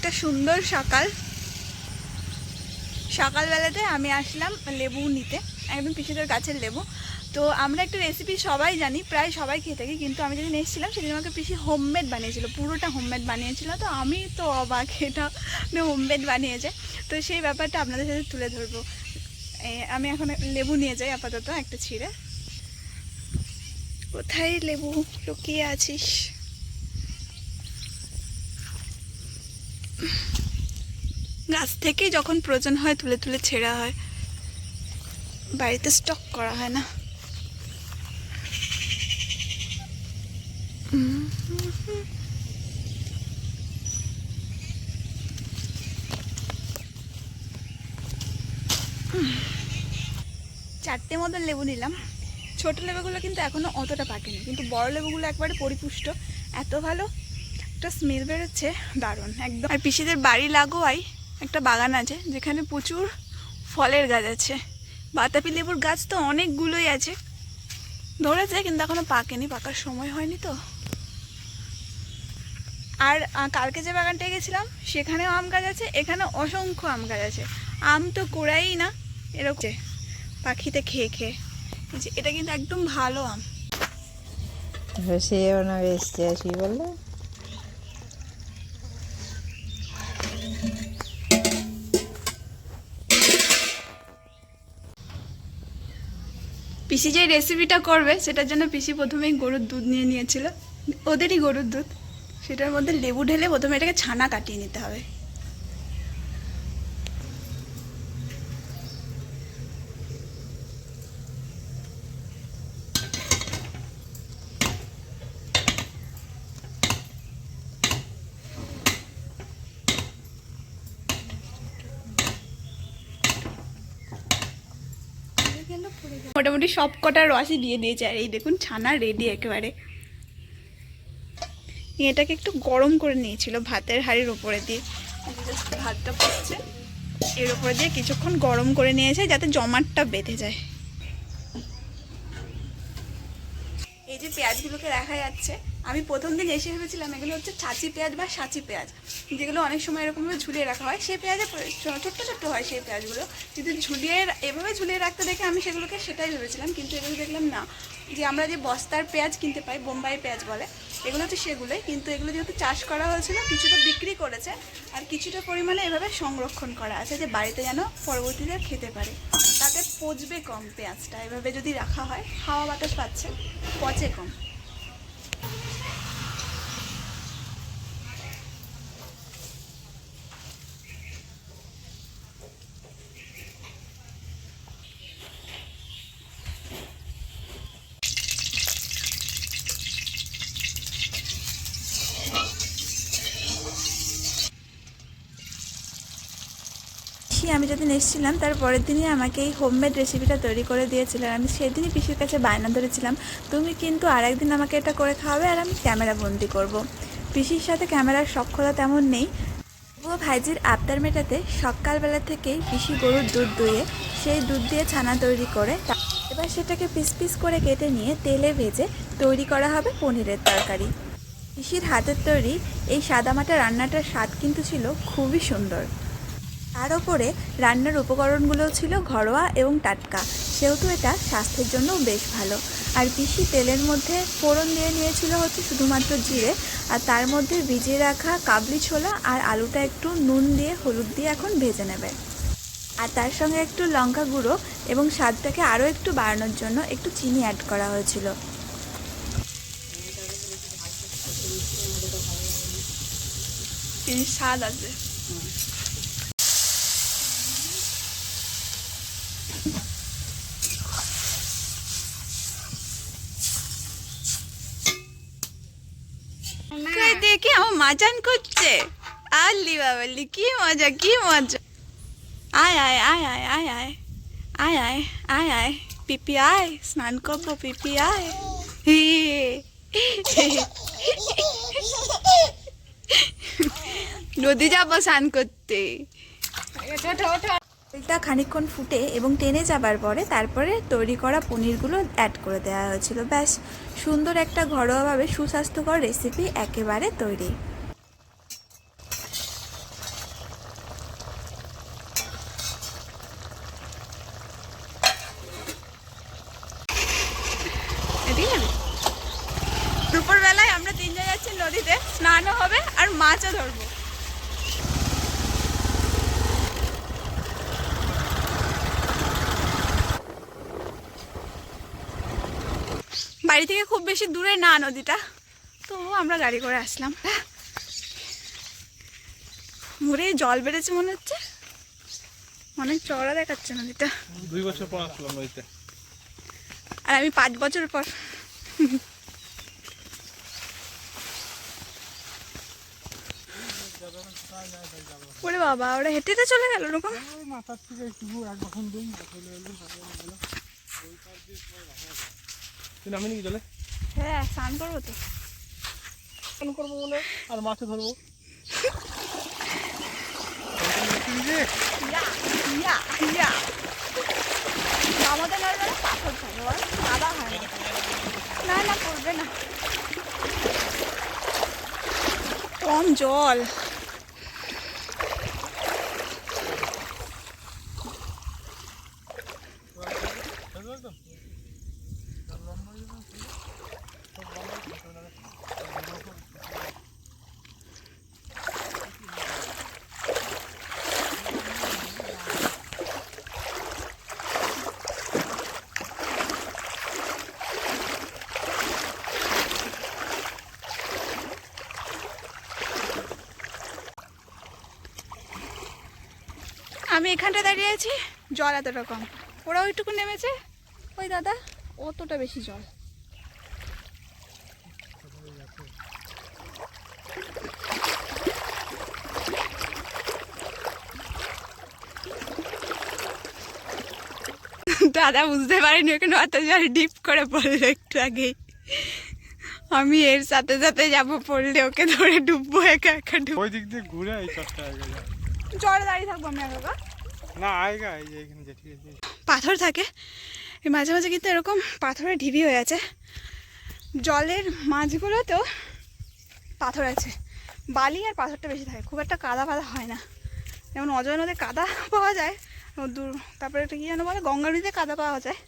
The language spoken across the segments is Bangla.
একটা সুন্দর সকালবেলাতে আমি আসলাম লেবু নিতে, একদম পিসিদের গাছের লেবু। তো আমরা একটা রেসিপি সবাই জানি, প্রায় সবাই খেয়ে থাকি, কিন্তু আমি যেদিন এসেছিলাম সেদিন আমাকে পিসি হোমমেড বানিয়েছিল, পুরোটা হোমমেড বানিয়েছিল। তো আমি তো অবাক, এটা হোমমেড বানিয়েছে। তো সেই ব্যাপারটা আপনাদের সাথে তুলে ধরবো। আমি এখন লেবু নিয়ে যাই আপাতত একটা ছিঁড়ে। কোথায় লেবু লুকিয়ে আছিস? গাছ থেকে যখন প্রয়োজন হয় তুলে তুলে ছেঁড়া হয়, বাড়িতে স্টক করা হয় না। চারটে মতন লেবু নিলাম। ছোট লেবুগুলো কিন্তু এখনো অতটা পাকেনি, কিন্তু বড় লেবুগুলো একবারে পরিপুষ্ট, এত ভালো একটা স্মেল বেরোচ্ছে, দারুণ একদম। আর পিসিদের বাড়ি লাগোয়াই একটা বাগান আছে যেখানে প্রচুর ফলের গাছ আছে। বাতাবি লেবুর গাছ তো অনেকগুলোই আছে, ধরেছে কিন্তু এখনো পাকেনি, পাকার সময় হয়নি তো। আর কালকে যে বাগানটায় গেছিলাম সেখানেও আম গাছ আছে, এখানে অসংখ্য আম গাছ আছে। আম তো কোড়াই না, এরকম পাখিতে খেয়ে খেয়ে। এটা কিন্তু একদম ভালো আম। সেও না এসছে আসি বললে। পিসি যে রেসিপিটা করবে সেটার জন্য পিসি প্রথমেই গরুর দুধ নিয়ে নিয়েছিল, ওদেরই গরুর দুধ। সেটার মধ্যে লেবু ঢেলে প্রথমে এটাকে ছানা কাটিয়ে নিতে হবে। মোটামুটি সব কটা রসই দিয়ে দিয়েছে, আর এই দেখুন ছানা রেডি একেবারে। এটাকে একটু গরম করে নিয়েছিল ভাতের হাঁড়ির উপরে দিয়ে, ভাতটা পড়ছে এর উপরে দিয়ে কিছুক্ষণ গরম করে নিয়েছে যাতে জমাটটা বেঁধে যায়। এই যে পেঁয়াজগুলোকে দেখা যাচ্ছে, আমি প্রথম দিন এসে ভেবেছিলাম এগুলো হচ্ছে ছাঁচি পেঁয়াজ বা সাঁচি পেঁয়াজ, যেগুলো অনেক সময় এরকমভাবে ঝুলিয়ে রাখা হয়। সেই পেঁয়াজে ছোট্ট ছোট্ট হয় সেই পেঁয়াজগুলো, কিন্তু এভাবে ঝুলিয়ে রাখতে দেখে আমি সেগুলোকে সেটাই ভেবেছিলাম। কিন্তু এগুলো দেখলাম না, যে আমরা যে বস্তার পেঁয়াজ কিনতে পাই, বোম্বাই পেঁয়াজ বলে, এগুলো হচ্ছে সেগুলোই। কিন্তু এগুলো যেহেতু চাষ করা হয়েছিল, কিছুটা বিক্রি করেছে আর কিছুটা পরিমাণে এভাবে সংরক্ষণ করা আছে, যে বাড়িতে যেন পরবর্তীতে খেতে পারে। তাতে পচবে কম পেঁয়াজটা, এভাবে যদি রাখা হয়, হাওয়া বাতাস পাচ্ছে, পচে কম। আমি যেদিন এসেছিলাম তার পরের দিনই আমাকে এই হোমমেড রেসিপিটা তৈরি করে দিয়েছিলেন। আমি সেদিনই পিসির কাছে বায়না ধরেছিলাম, তুমি কিন্তু আরেকদিন আমাকে এটা করে খাওয়াবে আর আমি ক্যামেরা বন্দি করব। পিসির সাথে ক্যামেরার সক্ষতা তেমন নেই, ও ভাইজির আবদার মেটাতে সকালবেলা থেকেই পিসি গরুর দুধ দুয়ে সেই দুধ দিয়ে ছানা তৈরি করে, এবার সেটাকে পিস পিস করে কেটে নিয়ে তেলে ভেজে তৈরি করা হবে পনিরের তরকারি। পিসির হাতের তৈরি এই সাদামাটা রান্নাটার স্বাদ কিন্তু ছিল খুবই সুন্দর। তার ওপরে রান্নার উপকরণগুলোও ছিল ঘরোয়া এবং টাটকা, সেহেতু এটা স্বাস্থ্যের জন্যও বেশ ভালো। আর পিসি তেলের মধ্যে ফোড়ন দিয়ে নিয়েছিল হচ্ছে শুধুমাত্র জিরে, আর তার মধ্যে ভিজিয়ে রাখা কাবলি ছোলা আর আলুটা একটু নুন দিয়ে হলুদ দিয়ে এখন ভেজে নেবে। আর তার সঙ্গে একটু লঙ্কা গুঁড়ো এবং স্বাদটাকে আরও একটু বাড়ানোর জন্য একটু চিনি অ্যাড করা হয়েছিল। স্বাদ আছে। দেখে আমার মাজান করছে, আল্লি বাবাল্লি, কি মজা কি মজা। আয় আয় আয় আয় আয় আয় আয় আয় আয় আয় পিপি আয়, স্নান করবো পিপি আয়। নদী যাবো স্নান করতে। তেলটা খানিকক্ষণ ফুটে এবং টেনে যাবার পরে তারপরে তৈরি করা পনিরগুলো অ্যাড করে দেওয়া হয়েছিল। ব্যাস, সুন্দর একটা ঘরোয়াভাবে সুস্বাস্থ্যকর রেসিপি একেবারে তৈরি। মাছও ধরবো। বাড়ি থেকে খুব বেশি দূরে না নদীটা, তো আমরা গাড়ি করে আসলাম। মুড়ে জল বেড়েছে মনে হচ্ছে, অনেক চড়া দেখাচ্ছে নদীটা। 2 বছর পর আসলাম নদীতে, আর আমি 5 বছর পর। ওরে বাবা, ওরা হেঁটে হেঁটে চলে গেল ওরকম। মাথার থেকে একটু একবার দিন তুই নামি নাকি চলে। হ্যাঁ, স্নান করবো তো, স্নান করবো বলে আর মাছে ধরবো। আমাদের পাথর থাকে, সাদা হয় না, না করবে না, কম জল। আমি এখানটা দাঁড়িয়ে আছি, জল এতটা কম, ওরা ওইটুকু নেমেছে, ওই দাদা অতটা বেশি জল। দাদা বুঝতে পারিনি ওখানে অত জল ডিপ করে পড়লো একটু আগেই। আমি এর সাথে সাথে যাবো, পড়লে ওকে ধরে ডুববো, একা একা ডুববো। ওই দিক দিয়ে ঘুরে এই চটটা জলে দাঁড়িয়ে থাকবো আমি একা। না আয়গা, এই যে এখানে যে ঠিক আছে পাথর থাকে, এই মাঝে মাঝে কিন্তু এরকম পাথরের ঢিবি হয়ে আছে। জলের মাছগুলোতেও পাথর আছে, বালি আর পাথরটা বেশি থাকে, খুব একটা কাদা ফাদা হয় না। যেমন অজয় নদে কাদা পাওয়া যায়, দূর তারপরে একটা কি যেন বলে, গঙ্গা নদীতে কাদা পাওয়া যায়।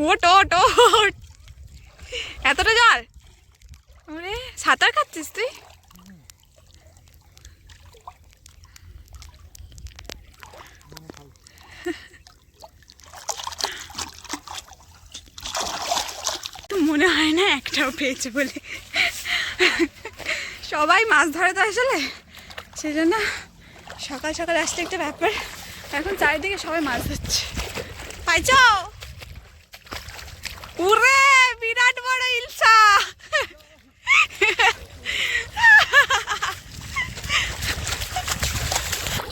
ওট ওট ওট, এতটা জল, ওরে সাঁতার কাটছিস তুই? মনে হয় না একটাও পেয়েছে বলে, সবাই মাছ ধরে তো আসলে, সেই জন্য সকাল সকাল আসতে একটা ব্যাপার। এখন চারিদিকে সবাই মাছ ধরছে। পাইছ? উরে বিরাট বড় ইলশা।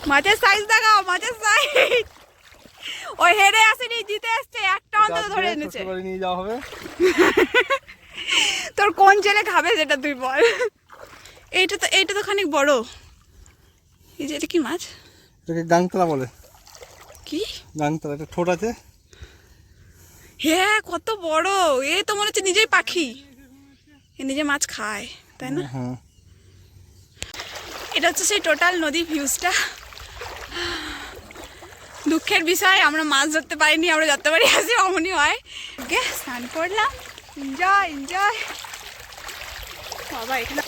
মাছের সাইজ দেখাও, মাছের সাইজ। ওই হেরে আসেনি, জিতে আসছে, একটা অন্তত ধরে এনেছে। নিয়ে যাওয়া হবে। তোর কোন ছেলে খাবে সেটা তুই বল। এইটা তো খানিক বড়। এই যে এটা কি মাছ? এটাকে গাংতলা বলে। কি গাংতলা? এটা ঠোঁট আছে। হ্যাঁ, কত বড়! এ তো মনে হচ্ছে নিজেই পাখি, এ নিজে মাছ খায়, তাই না? হ্যাঁ, এটা হচ্ছে সেই টোটাল নদী ভিউজটা। দুঃখের বিষয় আমরা মাছ ধরতে পারিনি, আমরা যতবারই আসি অমনই হয়। ওকে, স্নান করলাম, এনজয় এনজয়। বাবা এখানে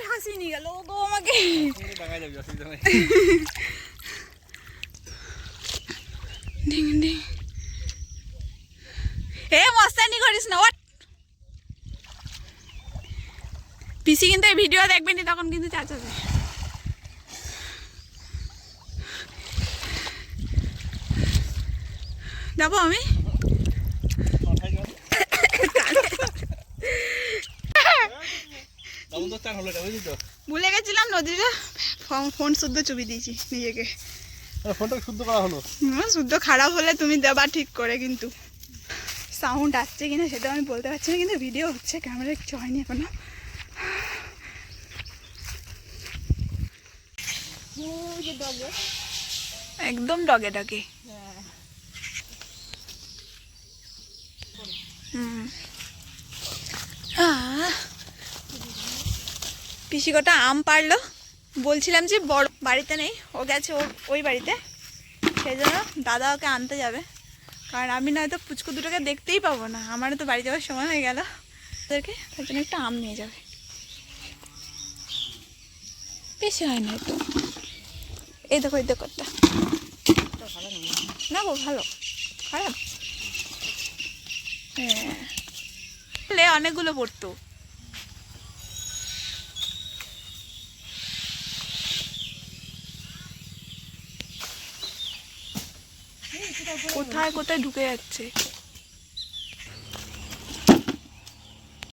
হাসি নিয়ে গেল গো আমাকে। ডিং ডিং, এ মস্তানি করিস না। ওট, পিসি কিন্তু এই ভিডিও দেখবেনি, তখন কিন্তু চাচাবে। যাবো আমি। ভুলে গেছিলাম নদীতে, ফোন শুদ্ধ ছবি দিয়েছি নিজেকে। ফোনটা শুদ্ধ করা হলো। শুদ্ধ খারাপ হলে তুমি দেবা ঠিক করে, কিন্তু সাউন্ড আসছে কিনা সেটা আমি বলতে পারছি না, কিন্তু ভিডিও হচ্ছে, ক্যামেরা কিছু হয়নি এখনো। ওই যে ডগে। একদম ডগে ডগে। হ্যাঁ। হুম। পিসি কটা আম পারলো, বলছিলাম যে বড় বাড়িতে নেই, ও গেছে ওই বাড়িতে, সেই জন্য দাদা ওকে আনতে যাবে, কারণ আমি নয়তো পুচকু দুটোকে দেখতেই পাবো না, আমারও তো বাড়ি যাওয়ার সময় হয়ে গেল ওদেরকে, তার জন্য একটা আম নিয়ে যাবে। বেশি হয় না একটু, এই দেখো একটা না গো, ভালো খারাপ হ্যাঁ, অনেকগুলো পড়তো। কোথায় কোথায় ঢুকে যাচ্ছে।